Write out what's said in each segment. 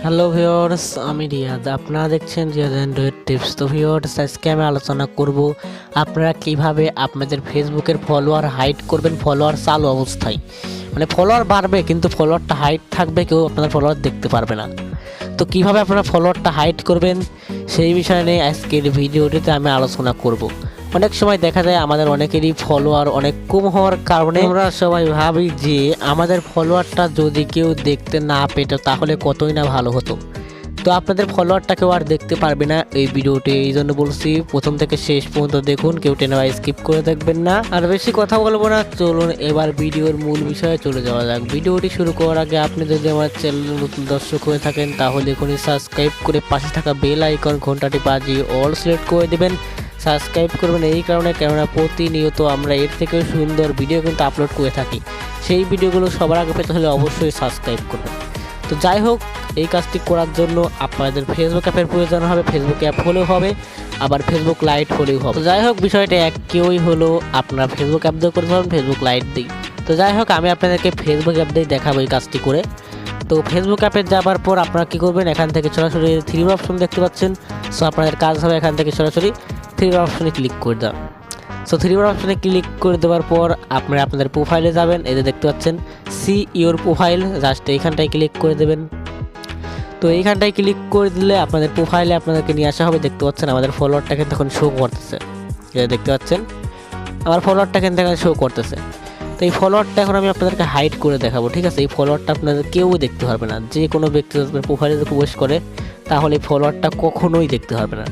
Hello viewers, আমি রিয়াদ। আপনারা দেখছেন রিয়াদ অ্যান্ড্রয়েড টিপস। তো ভিউয়ার্স, আজকে আমি আলোচনা করব আপনারা কিভাবে আপনাদের ফেসবুকের ফলোয়ার হাইড করবেন ফলোয়ার চালু অবস্থায়। মানে ফলোয়ার বাড়বে কিন্তু ফলোয়ারটা হাইড থাকবে, কেউ আপনাদের ফলোয়ার দেখতে পারবে না। তো কিভাবে আপনারা ফলোয়ারটা হাইড করবেন সেই বিষয় নিয়ে আজকের ভিডিওটিতে আমি আলোচনা করব। অনেক সময় দেখা যায় আমাদের অনেকেরই ফলোয়ার অনেক কম হওয়ার কারণে আমরা সবাই ভাবি যে আমাদের ফলোয়ারটা যদি কেউ দেখতে না পেত তাহলে কতই না ভালো হতো। তো আপনাদের ফলোয়ারটা কেউ আর দেখতে পারবে না এই ভিডিওটি, এই জন্য বলছি প্রথম থেকে শেষ পর্যন্ত দেখুন, কেউ টেনে বা স্কিপ করে দেখবেন না। আর বেশি কথা বলবো না, চলুন এবার ভিডিওর মূল বিষয়ে চলে যাওয়া যাক। ভিডিওটি শুরু করার আগে আপনি যদি আমার চ্যানেলে নতুন দর্শক হয়ে থাকেন তাহলে এখনই সাবস্ক্রাইব করে পাশে থাকা বেল আইকন ঘন্টাটি বাজিয়ে অল সিলেক্ট করে দেবেন। সাবস্ক্রাইব করবেন এই কারণে, কেননা প্রতিনিয়ত আমরা এর থেকেও সুন্দর ভিডিও কিন্তু আপলোড করে থাকি। সেই ভিডিওগুলো সবার আগে পেতে হলে অবশ্যই সাবস্ক্রাইব করবেন। তো যাই হোক, এই কাজটি করার জন্য আপনাদের ফেসবুক অ্যাপের প্রয়োজন হবে। ফেসবুক অ্যাপ হলেও হবে, আবার ফেসবুক লাইট হলেও হবে। তো যাই হোক, বিষয়টা একই হলো, আপনারা ফেসবুক অ্যাপ দিয়ে করতে পারবেন, ফেসবুক লাইট দিই। তো যাই হোক, আমি আপনাদেরকে ফেসবুক অ্যাপ দিয়ে দেখাবো এই কাজটি করে। তো ফেসবুক অ্যাপে যাবার পর আপনারা কী করবেন, এখান থেকে সরাসরি থ্রি অপশন দেখতে পাচ্ছেন। সো আপনাদের কাজ হবে এখান থেকে সরাসরি থ্রি অপশনে ক্লিক করে দেওয়া। সো থ্রি অপশনে ক্লিক করে দেওয়ার পর আপনারা আপনাদের প্রোফাইলে যাবেন। এই যে দেখতে পাচ্ছেন সি ইওর প্রোফাইল, জাস্ট এইখানটায় ক্লিক করে দেবেন। তো এইখানটায় ক্লিক করে দিলে আপনাদের প্রোফাইলে আপনাদেরকে নিয়ে আসা হবে। দেখতে পাচ্ছেন আমাদের ফলোয়ারটা কিন্তু এখন শো করতেছে। দেখতে পাচ্ছেন আমার ফলোয়ারটা কিন্তু এখানে শো করতেছে। তো এই ফলোয়ারটা এখন আমি আপনাদেরকে হাইড করে দেখাবো, ঠিক আছে? এই ফলোয়ারটা আপনাদের কেউ দেখতে পারবে না। যে কোনো ব্যক্তি আপনার প্রোফাইলে প্রবেশ করে তাহলে এই ফলোয়ারটা কখনোই দেখতে পারবে না।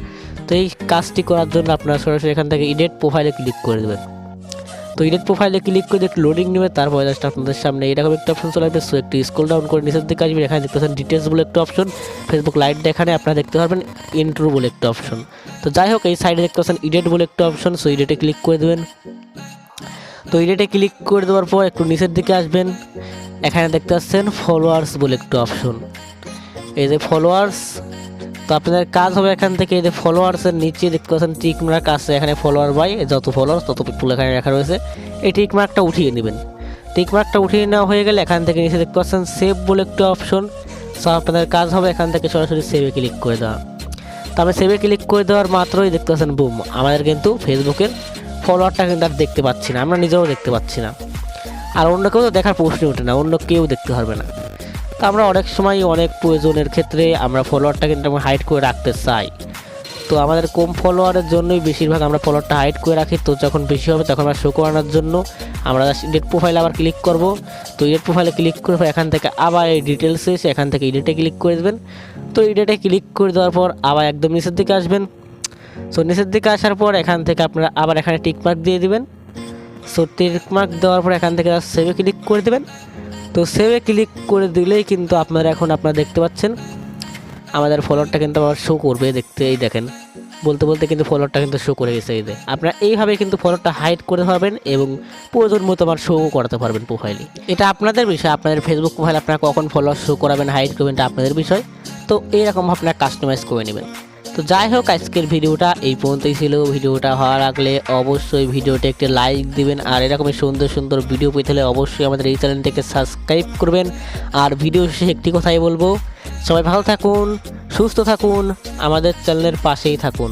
তো এই কাজটি করার জন্য আপনারা সরাসরি এখান থেকে এডিট প্রোফাইলে ক্লিক করে দেবেন। তো এডিট প্রোফাইলে ক্লিক করে একটু লোডিং নেবে, তারপরে জাস্ট আপনাদের সামনে এরকম একটা অপশন চলে আসবে। সো একটু স্ক্রল ডাউন করে নিচের দিকে আসবেন, এখানে দেখতে পাচ্ছেন ডিটেলস বলে একটা অপশন, ফেসবুক লাইট দেখানে আপনারা দেখতে পারবেন ইন্ট্রো বলে একটা অপশন। তো যাই হোক, এই সাইডে দেখতে পাচ্ছেন এডিট বলে একটা অপশন। সো এডিটে ক্লিক করে দেবেন। তো এডিটে ক্লিক করে দেওয়ার পর একটু নিচের দিকে আসবেন, এখানে দেখতে পাচ্ছেন ফলোয়ার্স বলে একটা অপশন। এই যে ফলোয়ার্স, তো আপনাদের কাজ হবে এখান থেকে এই যে ফলোয়ার্সের নিচে দেখতে পাচ্ছেন টিক মার্ক আছে, এখানে ফলোয়ার বাই যত ফলোয়ার্স তত পিপুল এখানে লেখা রয়েছে। এই টিক মার্কটা উঠিয়ে নেবেন। টিক মার্কটা উঠিয়ে নেওয়া হয়ে গেলে এখান থেকে নিচে দেখতে পাচ্ছেন সেভ বলে একটা অপশন। সো আপনাদের কাজ হবে এখান থেকে সরাসরি সেভে ক্লিক করে দেওয়া। তবে সেভে ক্লিক করে দেওয়ার মাত্রই দেখতে পাচ্ছেন বুম, আমাদের কিন্তু ফেসবুকের ফলোয়ারটা কিন্তু আর দেখতে পাচ্ছি না, আমরা নিজেও দেখতে পাচ্ছি না। আর অন্য কেউ তো দেখার প্রশ্নই ওঠে না, অন্য কেউ দেখতে পারবে না। তো আমরা অনেক সময় অনেক প্রয়োজনের ক্ষেত্রে আমরা ফলোয়ারটা কিন্তু আমরা হাইড করে রাখতে চাই। তো আমাদের কম ফলোয়ারের জন্যই বেশিরভাগ আমরা ফলোয়ারটা হাইড করে রাখি। তো যখন বেশি হবে তখন আমরা শো করানোর জন্য আমরা এডিট প্রোফাইলে আবার ক্লিক করব। তো এডিট প্রোফাইলে ক্লিক করে এখান থেকে আবার এই ডিটেলসে এসে এখান থেকে এডিটে ক্লিক করে দেবেন। তো এডিটে ক্লিক করে দেওয়ার পর আবার একদম নিচের দিকে আসবেন। সো নিচের দিকে আসার পর এখান থেকে আপনারা আবার এখানে টিকমার্ক দিয়ে দিবেন। সো টিকমার্ক দেওয়ার পর এখান থেকে সেভে ক্লিক করে দেবেন। তো সেভে ক্লিক করে দিলেই কিন্তু আপনারা দেখতে পাচ্ছেন আমাদের ফলোয়ারটা কিন্তু আবার শো করবে। দেখতে এই দেখেন, বলতে বলতে কিন্তু ফলোয়ারটা কিন্তু শো করে গেছে। এই যে আপনারা এইভাবে কিন্তু ফলোয়ারটা হাইড করতে পারবেন এবং প্রয়োজন মতো আবার শো করাতে পারবেন প্রোফাইলে। এটা আপনাদের বিষয়, আপনাদের ফেসবুক প্রোফাইল আপনারা কখন ফলোয়ার শো করাবেন হাইড করবেন এটা আপনাদের বিষয়। তো এইরকম আপনারা কাস্টমাইজ করে নেবেন। তো যাই হোক, আজকের ভিডিওটা এই পর্যন্তই ছিল। ভিডিওটা ভালো লাগলে অবশ্যই ভিডিওটা একটি লাইক দিবেন, আর এরকমই সুন্দর সুন্দর ভিডিও পেতে হলে অবশ্যই আমাদের এই চ্যানেলটিকে সাবস্ক্রাইব করবেন। আর ভিডিও শেষে একটি কথাই বলবো, সবাই ভালো থাকুন, সুস্থ থাকুন, আমাদের চ্যানেলের পাশেই থাকুন।